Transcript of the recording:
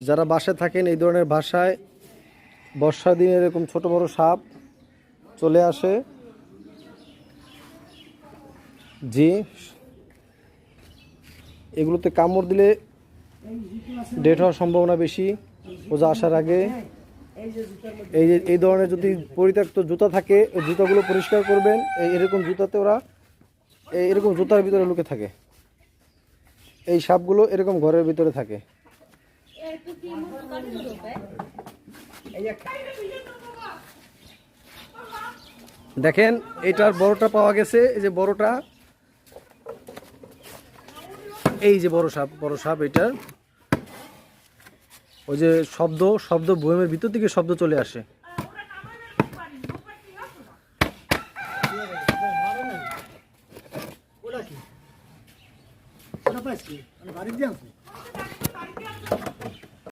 যারা বাসায় থাকেন এই ধরনের বাসায় বর্ষা দিনে এরকম ছোট বড় সাপ চলে আসে, জি এগুলোতে কামড় দিলে ডেট হওয়ার সম্ভাবনা বেশি ওজা আসার আগে। এই ধরনের যদি পরিত্যক্ত জুতা থাকে ওই জুতাগুলো পরিষ্কার করবেন। এরকম জুতাতে ওরা এরকম জুতার ভিতরে লুকে থাকে। এই সাপগুলো এরকম ঘরের ভিতরে থাকে। দেখেন এইটার বড়টা পাওয়া গেছে, এই যে বড়টা, এই যে বড় সাপ এটা। ওই যে শব্দ বয়মের ভিতর থেকে শব্দ চলে আসে।